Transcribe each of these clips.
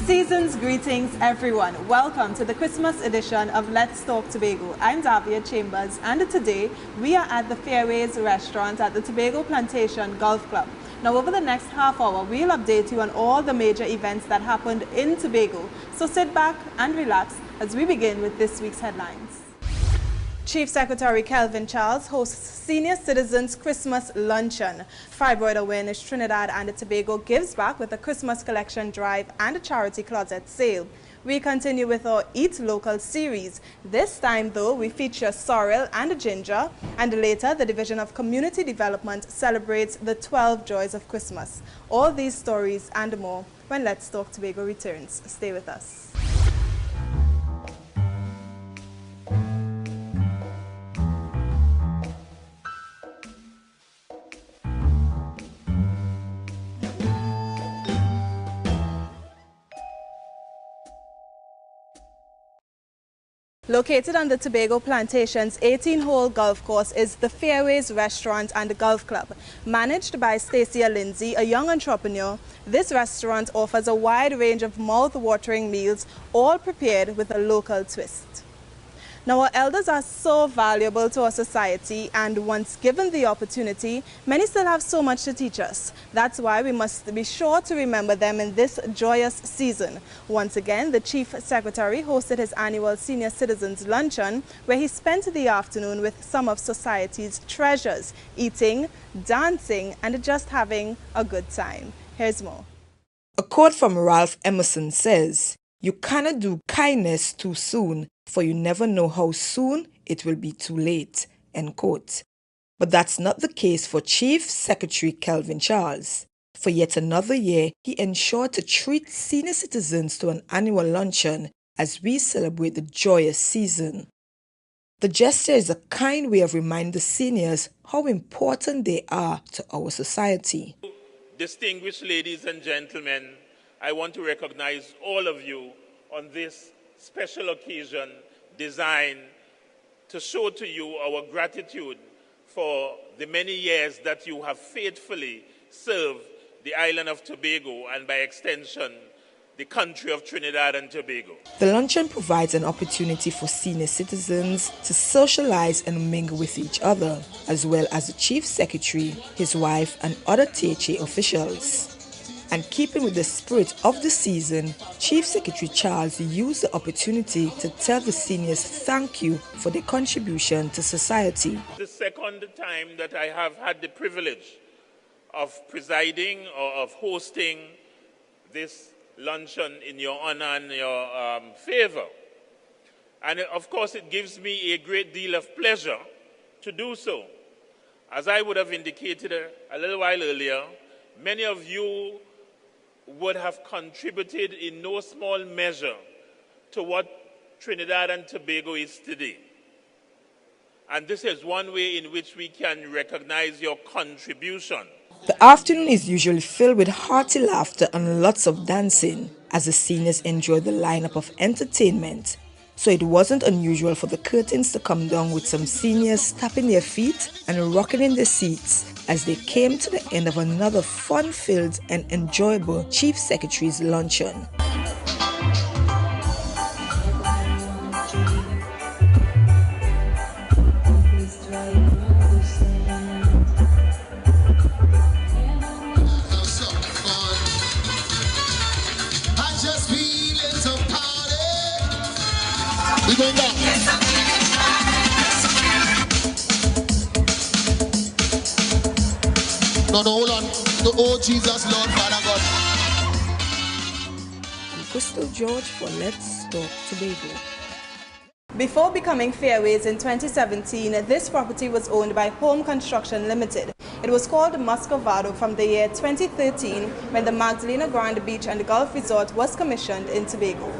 Season's greetings, everyone. Welcome to the Christmas edition of Let's Talk Tobago. I'm Davia Chambers, and today we are at the Fairways restaurant at the Tobago Plantation Golf Club. Now, over the next half hour, we'll update you on all the major events that happened in Tobago. So sit back and relax as we begin with this week's headlines. Chief Secretary Kelvin Charles hosts Senior Citizens Christmas Luncheon. Fibroid Awareness Trinidad and Tobago gives back with a Christmas collection drive and a charity closet sale. We continue with our Eat Local series. This time, though, we feature sorrel and ginger, and later the Division of Community Development celebrates the 12 joys of Christmas. All these stories and more when Let's Talk Tobago returns. Stay with us. Located on the Tobago Plantation's 18-hole golf course is the Fairways Restaurant and Golf Club. Managed by Stacia Lindsay, a young entrepreneur, this restaurant offers a wide range of mouth-watering meals, all prepared with a local twist. Now, our elders are so valuable to our society, and once given the opportunity, many still have so much to teach us. That's why we must be sure to remember them in this joyous season. Once again, the Chief Secretary hosted his annual Senior Citizens Luncheon, where he spent the afternoon with some of society's treasures, eating, dancing, and just having a good time. Here's more. A quote from Ralph Emerson says, "You cannot do kindness too soon, for you never know how soon it will be too late," end quote. But that's not the case for Chief Secretary Kelvin Charles. For yet another year, he ensured to treat senior citizens to an annual luncheon as we celebrate the joyous season. The gesture is a kind way of reminding the seniors how important they are to our society. Distinguished ladies and gentlemen, I want to recognize all of you on this special occasion designed to show to you our gratitude for the many years that you have faithfully served the island of Tobago and by extension the country of Trinidad and Tobago. The luncheon provides an opportunity for senior citizens to socialize and mingle with each other, as well as the Chief Secretary, his wife, and other THA officials. And keeping with the spirit of the season, Chief Secretary Charles used the opportunity to tell the seniors thank you for their contribution to society. The second time that I have had the privilege of presiding or of hosting this luncheon in your honor and your favor. And of course, it gives me a great deal of pleasure to do so. As I would have indicated a little while earlier, many of you would have contributed in no small measure to what Trinidad and Tobago is today. And this is one way in which we can recognize your contribution. The afternoon is usually filled with hearty laughter and lots of dancing as the seniors enjoy the lineup of entertainment. So it wasn't unusual for the curtains to come down with some seniors tapping their feet and rocking in their seats as they came to the end of another fun-filled and enjoyable Chief Secretary's luncheon. Going down. No, hold on. Oh, Jesus, Lord, Father God. I'm Crystal George for Let's Talk Tobago. Before becoming Fairways in 2017, this property was owned by Home Construction Limited. It was called Muscovado from the year 2013 when the Magdalena Grand Beach and Golf Resort was commissioned in Tobago.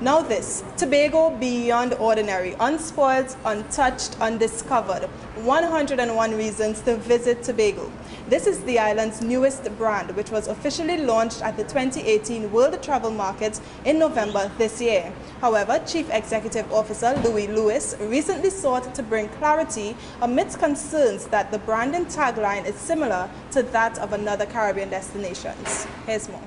Now this, Tobago beyond ordinary, unspoiled, untouched, undiscovered. 101 reasons to visit Tobago. This is the island's newest brand, which was officially launched at the 2018 World Travel Market in November this year. However, Chief Executive Officer Louis Lewis recently sought to bring clarity amidst concerns that the branding tagline is similar to that of another Caribbean destinations. Here's more.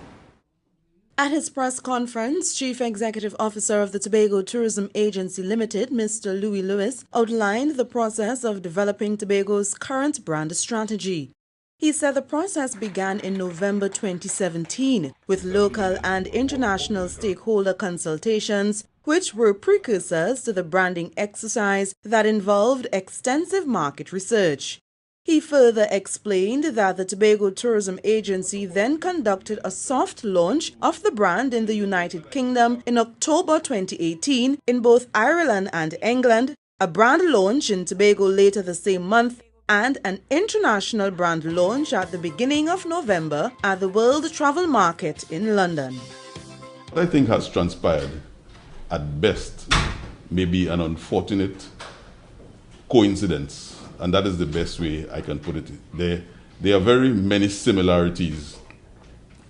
At his press conference, Chief Executive Officer of the Tobago Tourism Agency Limited, Mr. Louis Lewis, outlined the process of developing Tobago's current brand strategy. He said the process began in November 2017 with local and international stakeholder consultations, which were precursors to the branding exercise that involved extensive market research. He further explained that the Tobago Tourism Agency then conducted a soft launch of the brand in the United Kingdom in October 2018 in both Ireland and England, a brand launch in Tobago later the same month, and an international brand launch at the beginning of November at the World Travel Market in London. What I think has transpired, at best, may be an unfortunate coincidence. And that is the best way I can put it. There are very many similarities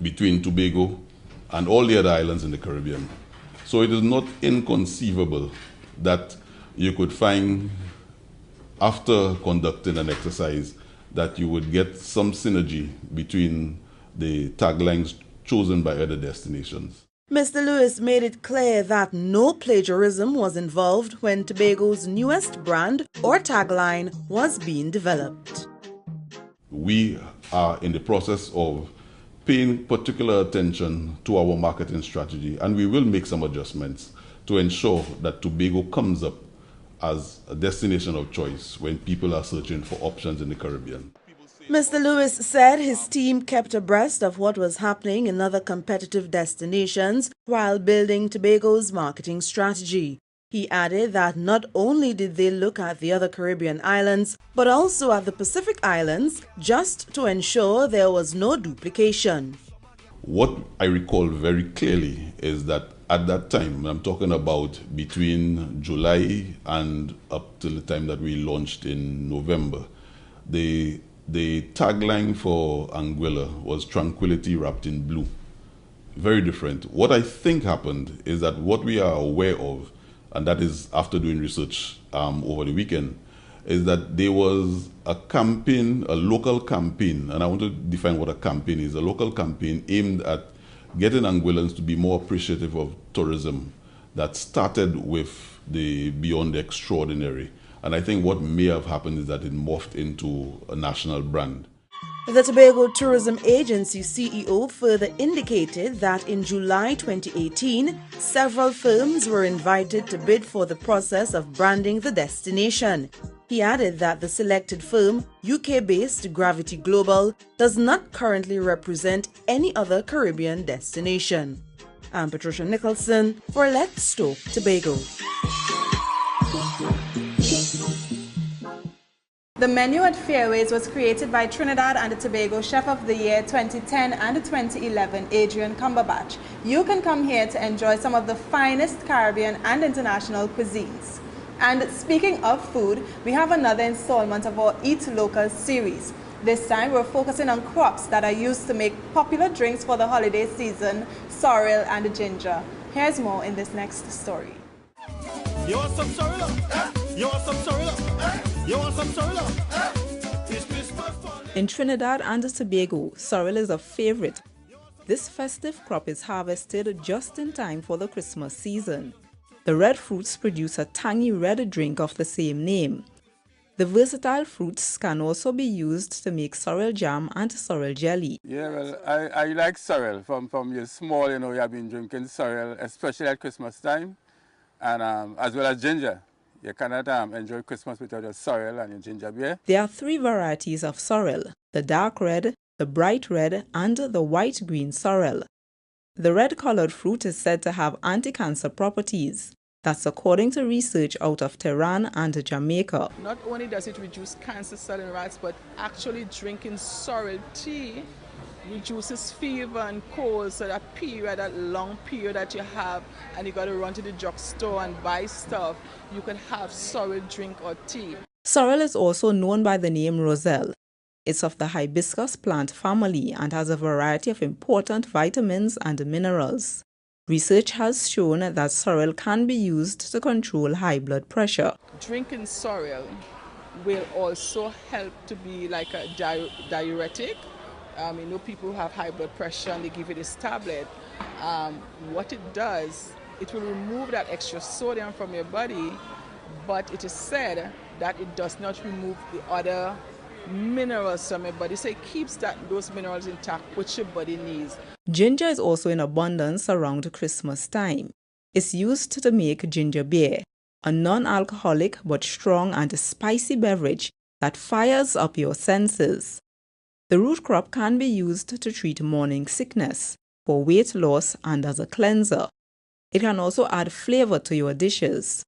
between Tobago and all the other islands in the Caribbean. So it is not inconceivable that you could find, after conducting an exercise, that you would get some synergy between the taglines chosen by other destinations. Mr. Lewis made it clear that no plagiarism was involved when Tobago's newest brand or tagline was being developed. We are in the process of paying particular attention to our marketing strategy, and we will make some adjustments to ensure that Tobago comes up as a destination of choice when people are searching for options in the Caribbean. Mr. Lewis said his team kept abreast of what was happening in other competitive destinations while building Tobago's marketing strategy. He added that not only did they look at the other Caribbean islands, but also at the Pacific Islands, just to ensure there was no duplication. What I recall very clearly is that at that time, I'm talking about between July and up till the time that we launched in November, the tagline for Anguilla was tranquility wrapped in blue. Very different. What I think happened is that what we are aware of, and that is after doing research over the weekend, is that there was a campaign, a local campaign, and I want to define what a campaign is, a local campaign aimed at getting Anguillans to be more appreciative of tourism that started with the Beyond the Extraordinary. And I think what may have happened is that it morphed into a national brand. The Tobago Tourism Agency CEO further indicated that in July 2018, several firms were invited to bid for the process of branding the destination. He added that the selected firm, UK-based Gravity Global, does not currently represent any other Caribbean destination. I'm Patricia Nicholson for Let's Talk Tobago. The menu at Fairways was created by Trinidad and Tobago Chef of the Year 2010 and 2011, Adrian Cumberbatch. You can come here to enjoy some of the finest Caribbean and international cuisines. And speaking of food, we have another installment of our Eat Local series. This time we're focusing on crops that are used to make popular drinks for the holiday season, sorrel and ginger. Here's more in this next story. You want some sorrel? You want some sorrel? You want some sorrel? In Trinidad and Tobago, sorrel is a favorite. This festive crop is harvested just in time for the Christmas season. The red fruits produce a tangy red drink of the same name. The versatile fruits can also be used to make sorrel jam and sorrel jelly. Yeah, well, I like sorrel. From you're small, you know, you have been drinking sorrel, especially at Christmas time, and as well as ginger. You cannot enjoy Christmas without your sorrel and your ginger beer. There are 3 varieties of sorrel: the dark red, the bright red, and the white-green sorrel. The red-colored fruit is said to have anti-cancer properties. That's according to research out of Tehran and Jamaica. Not only does it reduce cancer cell in rats, but actually drinking sorrel tea reduces fever and cold. So that long period that you have and you got to run to the drugstore and buy stuff, you can have sorrel drink or tea. Sorrel is also known by the name roselle. It's of the hibiscus plant family and has a variety of important vitamins and minerals. Research has shown that sorrel can be used to control high blood pressure. Drinking sorrel will also help to be like a diuretic. You know, people who have high blood pressure and they give you this tablet. What it does, it will remove that extra sodium from your body, but it is said that it does not remove the other minerals from your body. So it keeps those minerals intact, which your body needs. Ginger is also in abundance around Christmas time. It's used to make ginger beer, a non-alcoholic but strong and spicy beverage that fires up your senses. The root crop can be used to treat morning sickness, for weight loss, and as a cleanser. It can also add flavor to your dishes.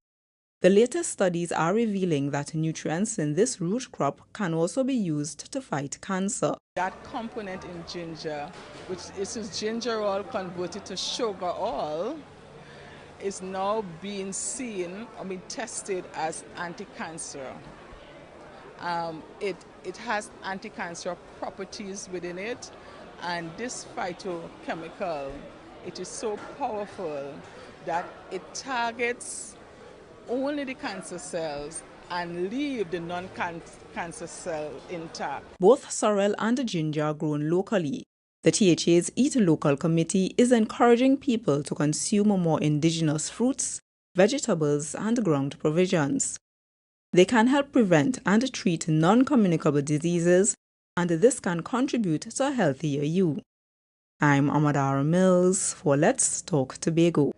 The latest studies are revealing that nutrients in this root crop can also be used to fight cancer. That component in ginger, which is ginger oil converted to sugar oil, is now being tested as anti-cancer. It has anti-cancer properties within it, and this phytochemical, it is so powerful that it targets only the cancer cells and leave the non-cancer cell intact. Both sorrel and ginger are grown locally. The THA's Eat Local Committee is encouraging people to consume more indigenous fruits, vegetables, and ground provisions. They can help prevent and treat non-communicable diseases, and this can contribute to a healthier you. I'm Amadara Mills for Let's Talk Tobago.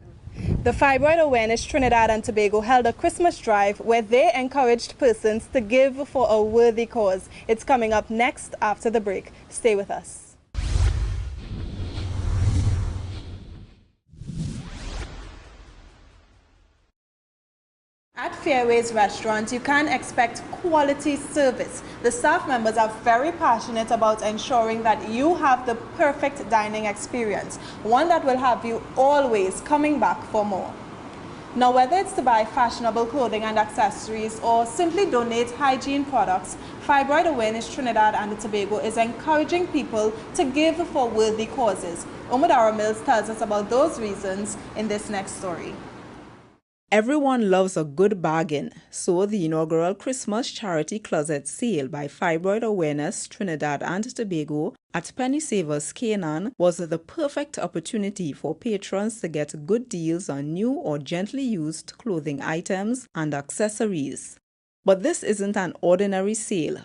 The Fibroid Awareness Trinidad and Tobago held a Christmas drive where they encouraged persons to give for a worthy cause. It's coming up next after the break. Stay with us. At Fairways Restaurant, you can expect quality service. The staff members are very passionate about ensuring that you have the perfect dining experience, one that will have you always coming back for more. Now, whether it's to buy fashionable clothing and accessories or simply donate hygiene products, Fibroid Awareness Trinidad and Tobago is encouraging people to give for worthy causes. Omadara Mills tells us about those reasons in this next story. Everyone loves a good bargain, so the inaugural Christmas Charity Closet Sale by Fibroid Awareness Trinidad and Tobago at Penny Savers Canaan was the perfect opportunity for patrons to get good deals on new or gently used clothing items and accessories. But this isn't an ordinary sale.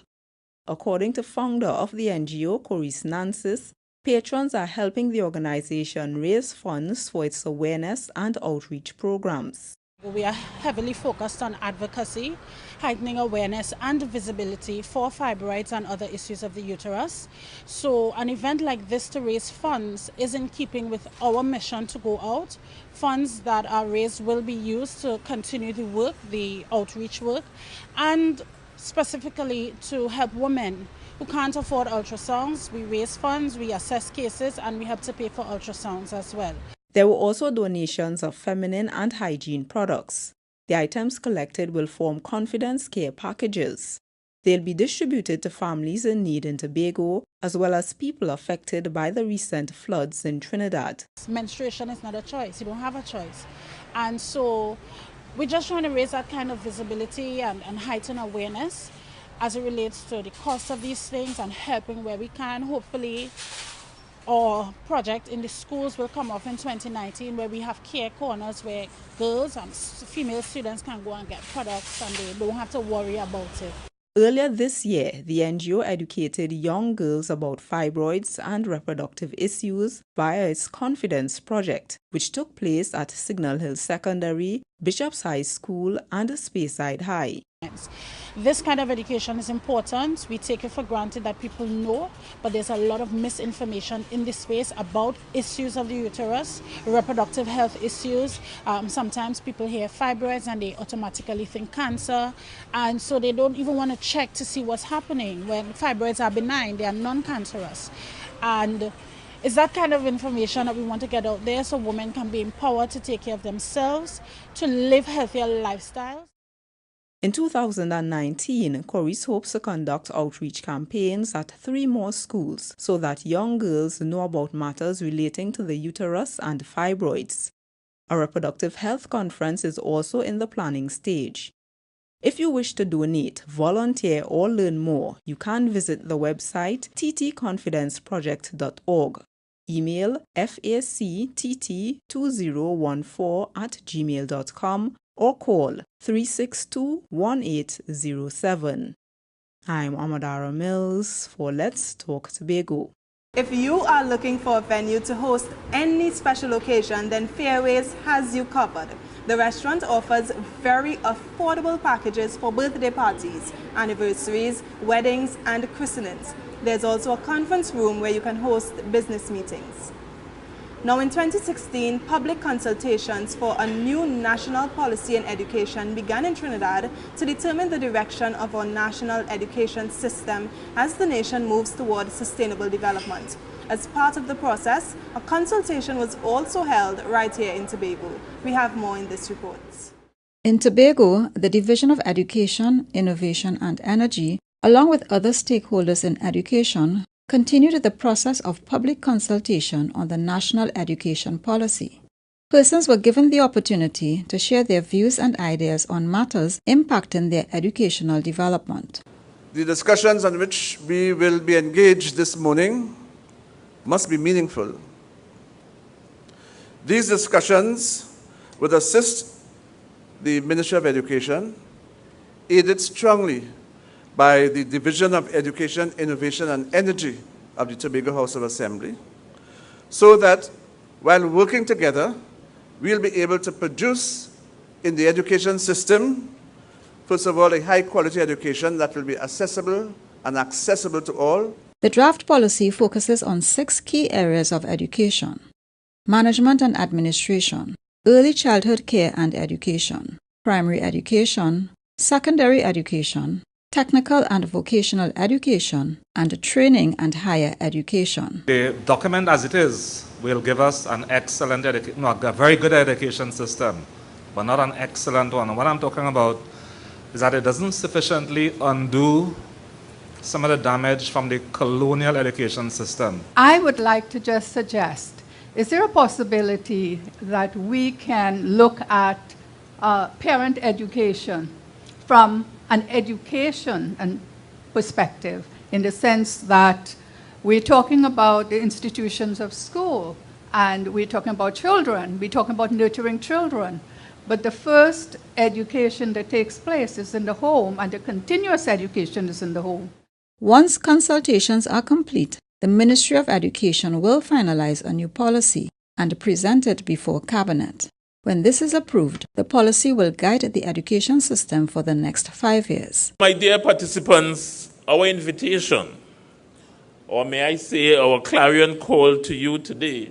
According to founder of the NGO, Coris Nancis, patrons are helping the organization raise funds for its awareness and outreach programs. We are heavily focused on advocacy, heightening awareness and visibility for fibroids and other issues of the uterus. So an event like this to raise funds is in keeping with our mission to go out. Funds that are raised will be used to continue the work, the outreach work, and specifically to help women who can't afford ultrasounds. We raise funds, we assess cases, and we help to pay for ultrasounds as well. There were also donations of feminine and hygiene products. The items collected will form confidence care packages. They'll be distributed to families in need in Tobago, as well as people affected by the recent floods in Trinidad. Menstruation is not a choice. You don't have a choice. And so we're just trying to raise that kind of visibility and heighten awareness as it relates to the cost of these things and helping where we can. Hopefully, our project in the schools will come off in 2019, where we have care corners where girls and female students can go and get products and they don't have to worry about it. Earlier this year, the NGO educated young girls about fibroids and reproductive issues via its Confidence Project, which took place at Signal Hill Secondary, Bishop's High School, and Speyside High. This kind of education is important. We take it for granted that people know, but there's a lot of misinformation in this space about issues of the uterus, reproductive health issues. Sometimes people hear fibroids and they automatically think cancer, and so they don't even want to check to see what's happening when fibroids are benign, they are non-cancerous. And it's that kind of information that we want to get out there so women can be empowered to take care of themselves, to live healthier lifestyles. In 2019, Coris hopes to conduct outreach campaigns at 3 more schools so that young girls know about matters relating to the uterus and fibroids. A reproductive health conference is also in the planning stage. If you wish to donate, volunteer, or learn more, you can visit the website ttconfidenceproject.org. Email factt2014@gmail.com or call 362-1807. I'm Amadara Mills for Let's Talk Tobago. If you are looking for a venue to host any special occasion, then Fairways has you covered. The restaurant offers very affordable packages for birthday parties, anniversaries, weddings, and christenings. There's also a conference room where you can host business meetings. Now in 2016, public consultations for a new national policy in education began in Trinidad to determine the direction of our national education system as the nation moves toward sustainable development. As part of the process, a consultation was also held right here in Tobago. We have more in this report. In Tobago, the Division of Education, Innovation and Energy, along with other stakeholders in education, continued the process of public consultation on the national education policy. Persons were given the opportunity to share their views and ideas on matters impacting their educational development. The discussions on which we will be engaged this morning must be meaningful. These discussions would assist the Ministry of Education, aided strongly by the Division of Education, Innovation and Energy of the Tobago House of Assembly, so that while working together, we'll be able to produce in the education system, first of all, a high-quality education that will be accessible and accessible to all. The draft policy focuses on 6 key areas of education: management and administration, early childhood care and education, primary education, secondary education, technical and vocational education, and training and higher education. The document as it is will give us an excellent a very good education system, but not an excellent one. And what I'm talking about is that it doesn't sufficiently undo some of the damage from the colonial education system. I would like to just suggest, is there a possibility that we can look at parent education from an education and perspective, in the sense that we're talking about the institutions of school and we're talking about children, we're talking about nurturing children, but the first education that takes place is in the home and the continuous education is in the home. Once consultations are complete, the Ministry of Education will finalize a new policy and present it before Cabinet. When this is approved, the policy will guide the education system for the next 5 years. My dear participants, our invitation, or may I say our clarion call to you today,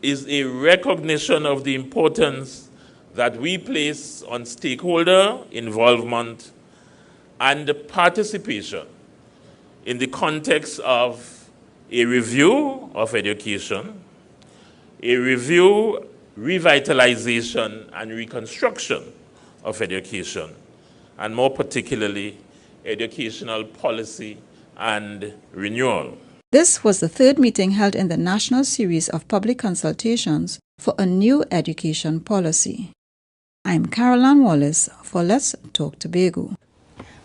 is a recognition of the importance that we place on stakeholder involvement and participation in the context of a review of education, a review, revitalization and reconstruction of education, and more particularly, educational policy and renewal. This was the 3rd meeting held in the national series of public consultations for a new education policy. I'm Caroline Wallace for Let's Talk Tobago.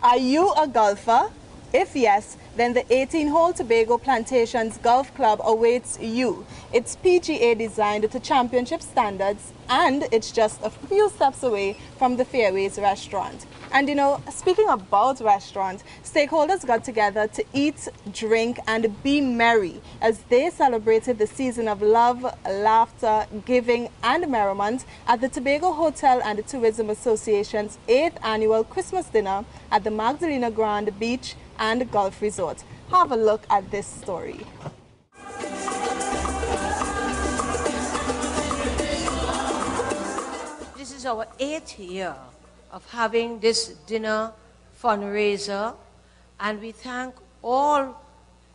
Are you a golfer? If yes, then the 18-hole Tobago Plantations Golf Club awaits you. It's PGA designed to championship standards, and it's just a few steps away from the Fairways restaurant. And you know, speaking about restaurants, stakeholders got together to eat, drink, and be merry as they celebrated the season of love, laughter, giving, and merriment at the Tobago Hotel and Tourism Association's 8th annual Christmas dinner at the Magdalena Grand Beach and Golf Resort. Have a look at this story. This is our 8th year of having this dinner fundraiser, and we thank all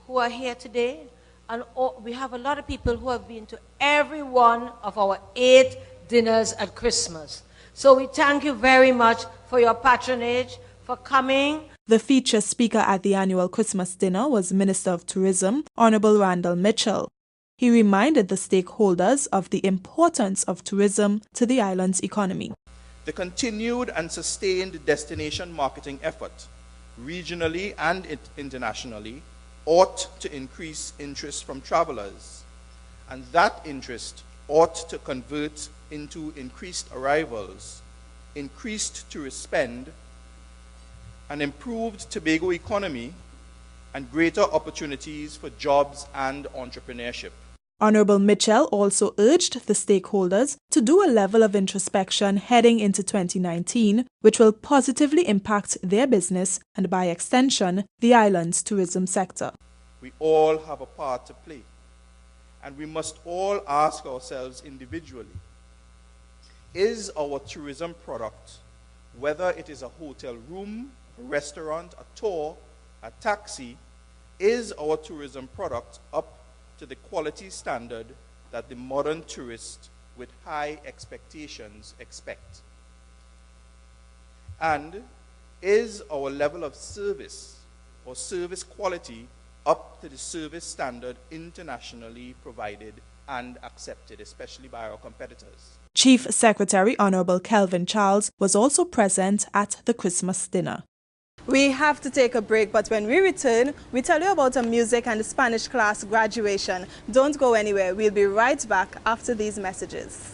who are here today, and we have a lot of people who have been to every one of our 8 dinners at Christmas. So we thank you very much for your patronage, for coming. The featured speaker at the annual Christmas dinner was Minister of Tourism, Honorable Randall Mitchell. He reminded the stakeholders of the importance of tourism to the island's economy. The continued and sustained destination marketing effort, regionally and internationally, ought to increase interest from travelers. and that interest ought to convert into increased arrivals, increased tourist spend, an improved Tobago economy, and greater opportunities for jobs and entrepreneurship. Honorable Mitchell also urged the stakeholders to do a level of introspection heading into 2019, which will positively impact their business and, by extension, the island's tourism sector. We all have a part to play, and we must all ask ourselves individually, is our tourism product, whether it is a hotel room, a restaurant, a tour, a taxi, is our tourism product up to the quality standard that the modern tourist with high expectations expect? And is our level of service or service quality up to the service standard internationally provided and accepted, especially by our competitors? Chief Secretary Honorable Kelvin Charles was also present at the Christmas dinner. We have to take a break, but when we return, we tell you about a music and Spanish class graduation. Don't go anywhere. We'll be right back after these messages.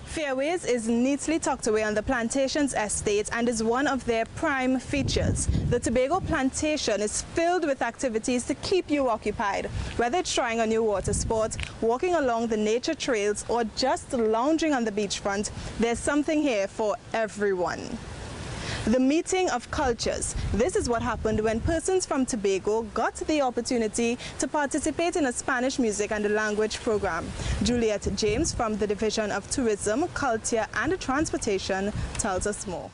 Fairways is neatly tucked away on the Plantations estate and is one of their prime features. The Tobago Plantation is filled with activities to keep you occupied. Whether it's trying a new water sport, walking along the nature trails, or just lounging on the beachfront, there's something here for everyone. The meeting of cultures. This is what happened when persons from Tobago got the opportunity to participate in a Spanish music and language program. Juliet James from the Division of Tourism, Culture and Transportation tells us more.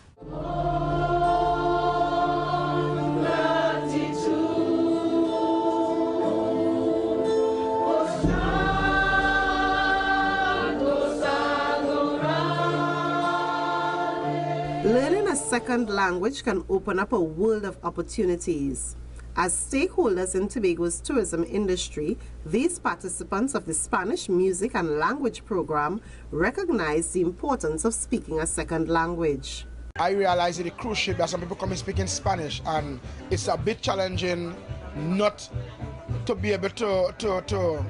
Learning a second language can open up a world of opportunities. As stakeholders in Tobago's tourism industry, these participants of the Spanish Music and Language Program recognize the importance of speaking a second language. I realize in the cruise ship that some people come and speak in Spanish, and it's a bit challenging not to be able to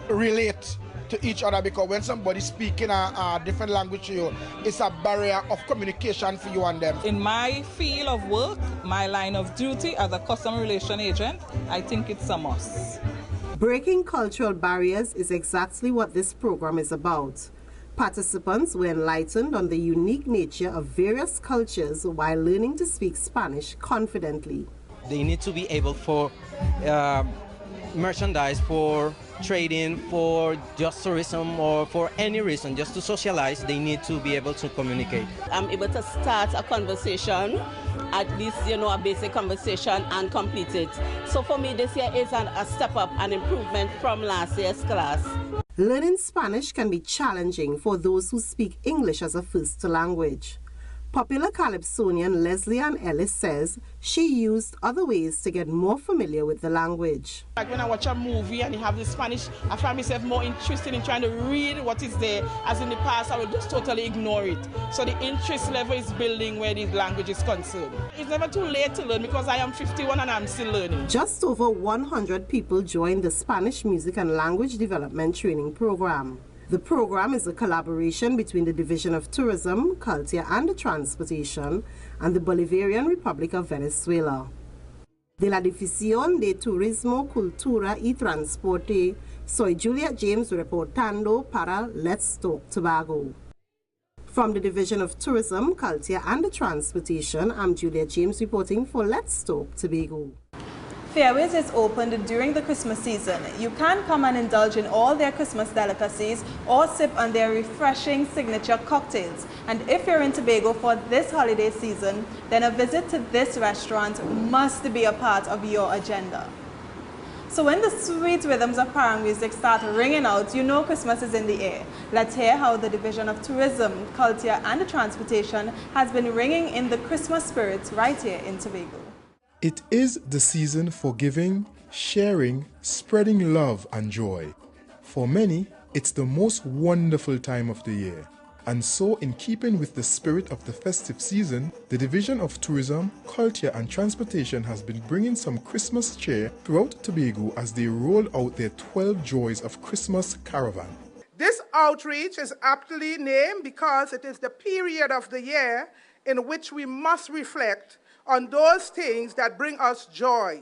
relate to each other, because when somebody's speaking a different language to you, it's a barrier of communication for you and them. In my field of work, my line of duty as a customer relation agent, I think it's a must. Breaking cultural barriers is exactly what this program is about. Participants were enlightened on the unique nature of various cultures while learning to speak Spanish confidently. They need to be able for merchandise, for trading, for just tourism, or for any reason, just to socialize, they need to be able to communicate. I'm able to start a conversation, at least, a basic conversation, and complete it. So for me, this year is a step up, an improvement from last year's class. Learning Spanish can be challenging for those who speak English as a first language. Popular Calypsonian Leslie Ann Ellis says she used other ways to get more familiar with the language. Like when I watch a movie and you have the Spanish, I find myself more interested in trying to read what is there, as in the past I would just totally ignore it. So the interest level is building where the language is concerned. It's never too late to learn, because I am 51 and I'm still learning. Just over 100 people joined the Spanish Music and Language Development Training Program. The program is a collaboration between the Division of Tourism, Culture and Transportation and the Bolivarian Republic of Venezuela. De la División de Turismo, Cultura y Transporte, soy Juliet James reportando para Let's Talk Tobago. From the Division of Tourism, Culture and Transportation, I'm Juliet James reporting for Let's Talk Tobago. Fairways is opened during the Christmas season. You can come and indulge in all their Christmas delicacies or sip on their refreshing signature cocktails. And if you're in Tobago for this holiday season, then a visit to this restaurant must be a part of your agenda. So when the sweet rhythms of parang music start ringing out, you know Christmas is in the air. Let's hear how the Division of Tourism, Culture and Transportation has been ringing in the Christmas spirit right here in Tobago. It is the season for giving, sharing, spreading love and joy. For many, it's the most wonderful time of the year. And so, in keeping with the spirit of the festive season, the Division of Tourism, Culture and Transportation has been bringing some Christmas cheer throughout Tobago as they roll out their 12 Joys of Christmas Caravan. This outreach is aptly named because it is the period of the year in which we must reflect on those things that bring us joy.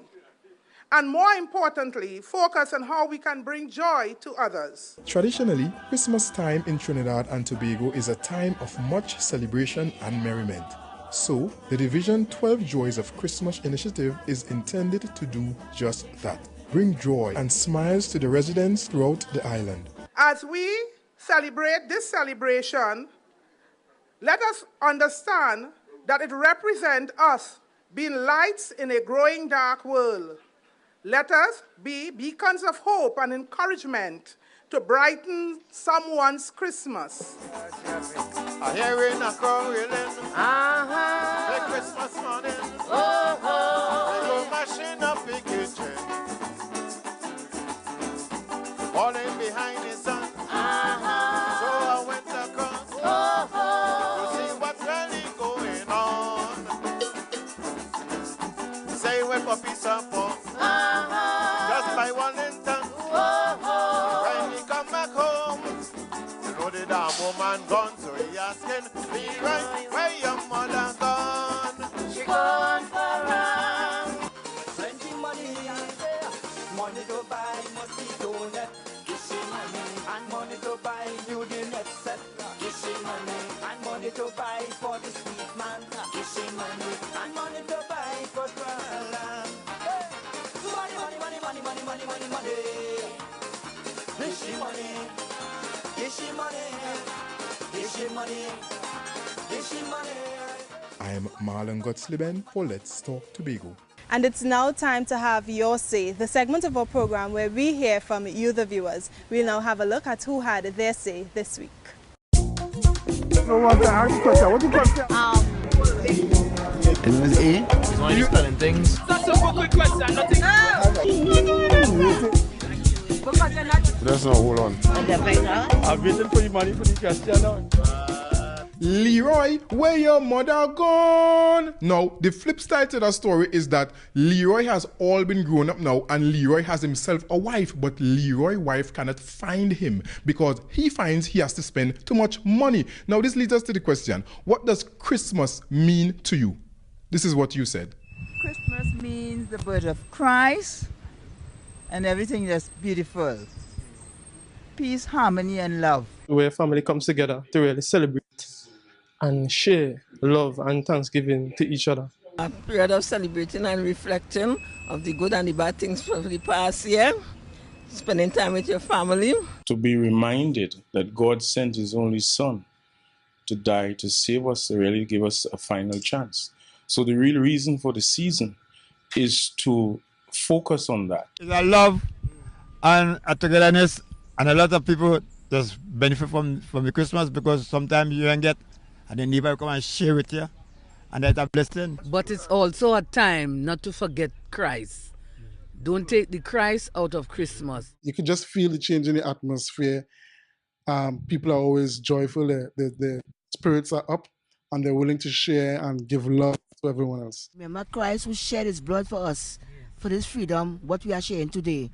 And more importantly, focus on how we can bring joy to others. Traditionally, Christmas time in Trinidad and Tobago is a time of much celebration and merriment. So, the Division 12 Joys of Christmas initiative is intended to do just that. Bring joy and smiles to the residents throughout the island. As we celebrate this celebration, let us understand that it represents us being lights in a growing dark world. Let us be beacons of hope and encouragement to brighten someone's Christmas. I hear in a crowd the Christmas morning. We go mashing up the kitchen. Falling behind the sun. So I went across to see what's really going on. Say when puppies are born. Just by Wellington. When he come back home, you know the damn woman gone, so he asking me, right, where your mother gone? She gone for run. Plenty money out there, money to buy mosquito net, kissing money, and money to buy building net set, kissing money, and money to buy for the sweet man, kissing money, and money to buy for Grand. Money. Dishi money. I am Marlon Gottsliben for Let's Talk Tobago. And it's now time to have Your Say, the segment of our program where we hear from you, the viewers. We'll now have a look at who had their say this week. No one to ask question. What do you question? It was A. Why are you spelling things? That's a quick question. That's not, hold on. I'm waiting for the money for the question now. Leroy, where your mother gone? Now, the flip side to that story is that Leroy has all been grown up now and Leroy has himself a wife, but Leroy's wife cannot find him because he finds he has to spend too much money. Now, this leads us to the question, what does Christmas mean to you? This is what you said. Christmas means the birth of Christ and everything that's beautiful. Peace, harmony, and love. Where family comes together to really celebrate and share love and thanksgiving to each other. A period of celebrating and reflecting of the good and the bad things from the past year, spending time with your family. To be reminded that God sent His only Son to die to save us, to really give us a final chance. So the real reason for the season is to focus on that. It's a love and a togetherness, and a lot of people just benefit from the Christmas because sometimes you don't get and the neighbor come and share with you, and that's a blessing. But it's also a time not to forget Christ. Don't take the Christ out of Christmas. You can just feel the change in the atmosphere. People are always joyful, their spirits are up, and they're willing to share and give love to everyone else. Remember Christ who shed His blood for us, for this freedom, what we are sharing today,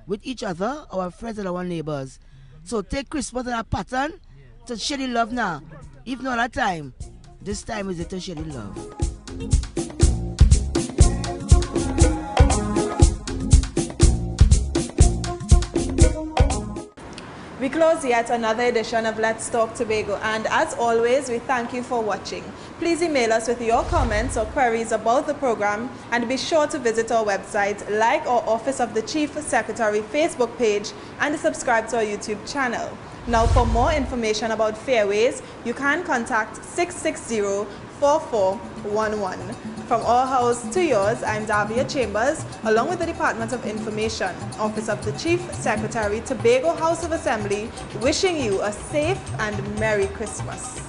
with each other, our friends and our neighbors. So take Christmas as a pattern to share the love now. If not that time, this time is it to share the love. We close yet another edition of Let's Talk Tobago, and as always, we thank you for watching. Please email us with your comments or queries about the program, and be sure to visit our website, like our Office of the Chief Secretary Facebook page, and subscribe to our YouTube channel. Now, for more information about Fairways, you can contact 660-4411. From our house to yours, I'm Davia Chambers, along with the Department of Information, Office of the Chief Secretary, Tobago House of Assembly, wishing you a safe and Merry Christmas.